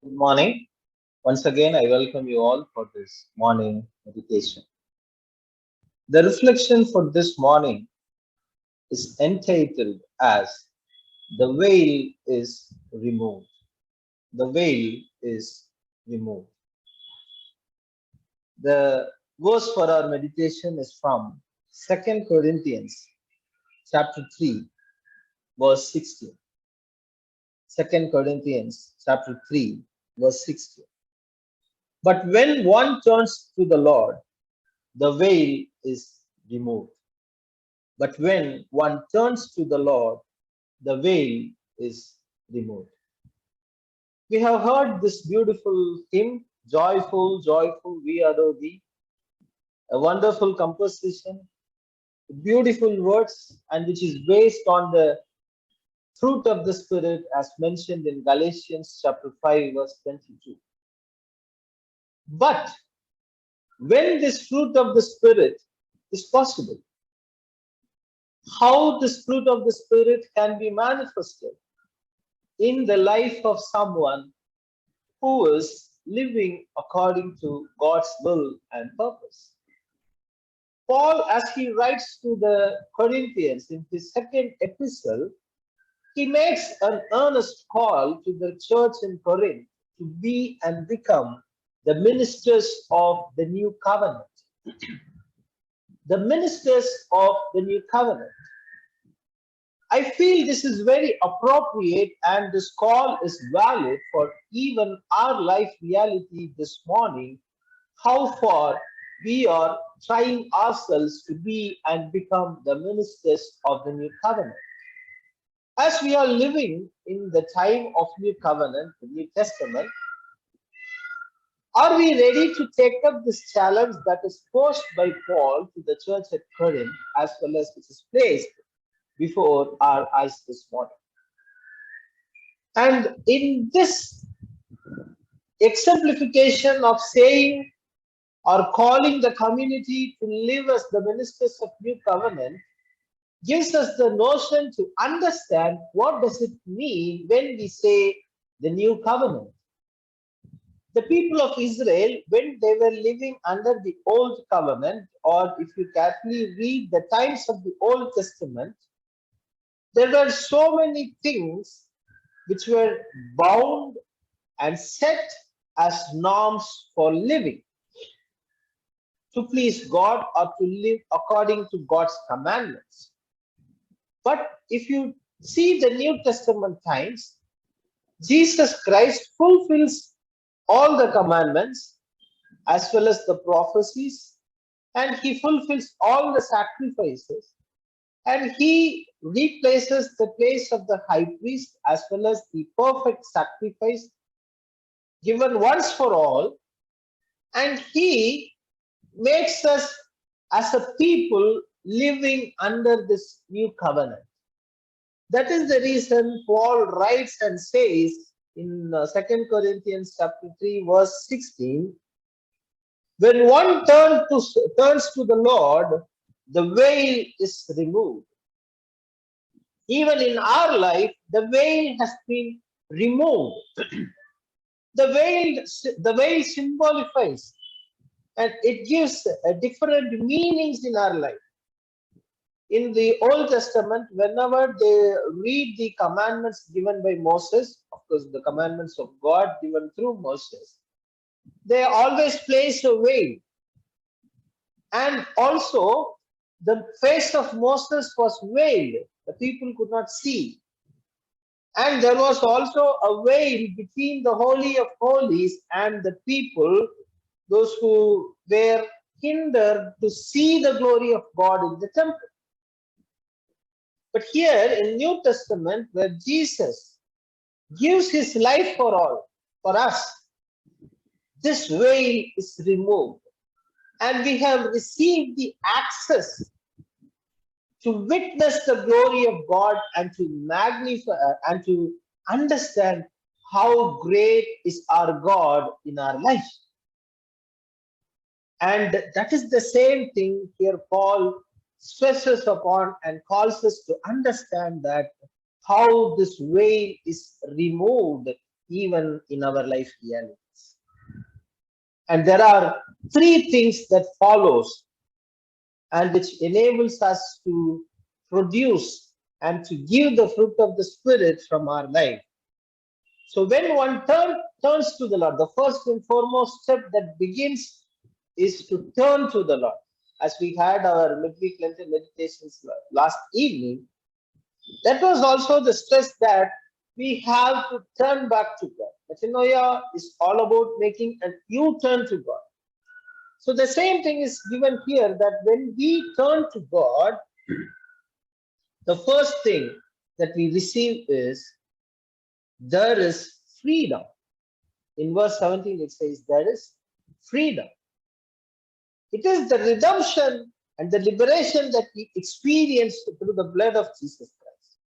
Good morning. Once again, I welcome you all for this morning meditation. The reflection for this morning is entitled as The Veil is Removed. The veil is removed. The verse for our meditation is from 2 Corinthians chapter 3, verse 16. 2 Corinthians chapter 3, verse 16. But when one turns to the Lord, the veil is removed. But when one turns to the Lord, the veil is removed. We have heard this beautiful hymn, Joyful, Joyful, We Adore Thee, a wonderful composition, beautiful words, and which is based on the fruit of the Spirit as mentioned in Galatians chapter 5, verse 22. But when this fruit of the Spirit is possible, how this fruit of the Spirit can be manifested in the life of someone who is living according to God's will and purpose. Paul, as he writes to the Corinthians in his second epistle, he makes an earnest call to the church in Corinth to be and become the ministers of the new covenant. The ministers of the new covenant. I feel this is very appropriate and this call is valid for even our life reality this morning, how far we are trying ourselves to be and become the ministers of the new covenant. As we are living in the time of new covenant, the New Testament, are we ready to take up this challenge that is posed by Paul to the church at Corinth as well as which is placed before our eyes this morning? And in this exemplification of saying or calling the community to live as the ministers of new covenant gives us the notion to understand what does it mean when we say the new covenant. The people of Israel, when they were living under the old covenant, or if you carefully read the times of the Old Testament, there were so many things which were bound and set as norms for living to please God or to live according to God's commandments. But if you see the New Testament times, Jesus Christ fulfills all the commandments as well as the prophecies, and he fulfills all the sacrifices, and he replaces the place of the high priest as well as the perfect sacrifice given once for all, and he makes us as a people living under this new covenant. That is the reason Paul writes and says in 2 Corinthians chapter 3 verse 16, when one turns to the Lord, the veil is removed. Even in our life, the veil has been removed. The veil symbolifies and it gives different meanings in our life. In the Old Testament, whenever they read the commandments given by Moses, of course, the commandments of God given through Moses, they always place a veil. And also, the face of Moses was veiled. The people could not see. And there was also a veil between the Holy of Holies and the people, those who were hindered to see the glory of God in the temple. But here in New Testament, where Jesus gives his life for all, for us, this veil is removed. And we have received the access to witness the glory of God and to magnify and to understand how great is our God in our life. And that is the same thing here Paul stresses upon and calls us to understand that how this veil is removed even in our life realities. And there are three things that follows and which enables us to produce and to give the fruit of the Spirit from our life. So when one turns to the Lord, the first and foremost step that begins is to turn to the Lord. As we had our midweek Lenten meditations last evening, that was also the stress that we have to turn back to God. Metanoia is all about making an U-turn to God. So the same thing is given here, that when we turn to God, the first thing that we receive is there is freedom. In verse 17, it says there is freedom. It is the redemption and the liberation that we experienced through the blood of Jesus Christ.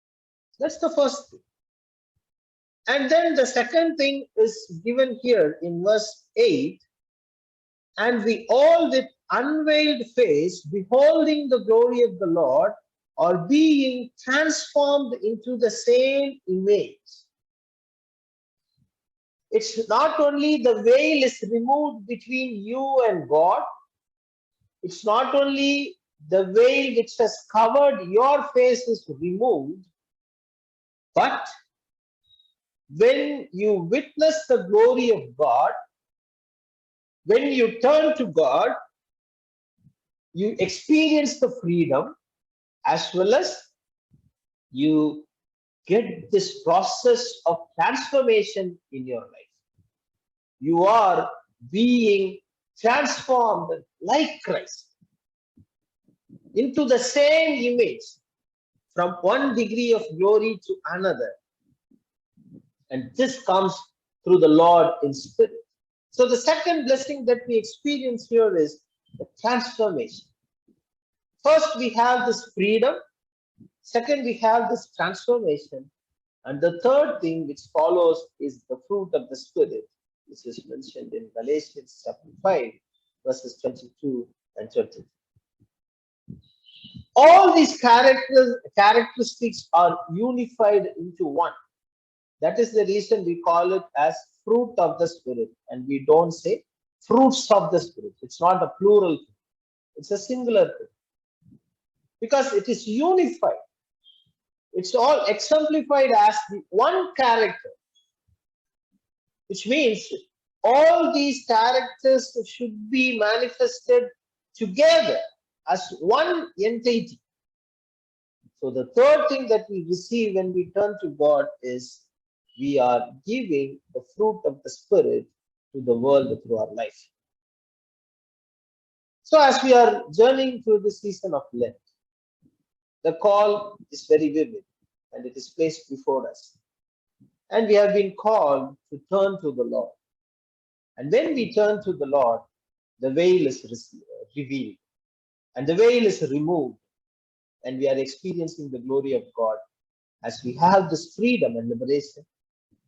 That's the first thing. And then the second thing is given here in verse 8. And we all with unveiled face, beholding the glory of the Lord, are being transformed into the same image. It's not only the veil is removed between you and God, it's not only the veil which has covered your face is removed, but when you witness the glory of God, when you turn to God, you experience the freedom as well as you get this process of transformation in your life. You are being transformed like Christ into the same image from one degree of glory to another. And this comes through the Lord in spirit. So the second blessing that we experience here is the transformation. First, we have this freedom. Second, we have this transformation. And the third thing which follows is the fruit of the Spirit, which is mentioned in Galatians chapter 5, verses 22 and 23. All these characteristics are unified into one. That is the reason we call it as fruit of the Spirit. And we don't say fruits of the Spirit. It's not a plural thing. It's a singular thing. Because it is unified. It's all exemplified as the one character. Which means all these characters should be manifested together as one entity. So the third thing that we receive when we turn to God is we are giving the fruit of the Spirit to the world through our life. So as we are journeying through the season of Lent, the call is very vivid and it is placed before us. And we have been called to turn to the Lord. And when we turn to the Lord, the veil is revealed and the veil is removed, and we are experiencing the glory of God as we have this freedom and liberation,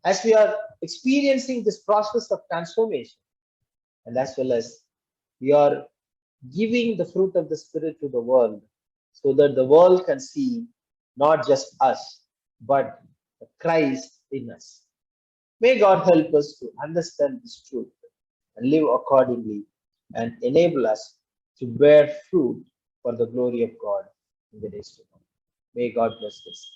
as we are experiencing this process of transformation, and as well as we are giving the fruit of the Spirit to the world so that the world can see not just us, but Christ in us. May God help us to understand this truth and live accordingly and enable us to bear fruit for the glory of God in the days to come. May God bless this.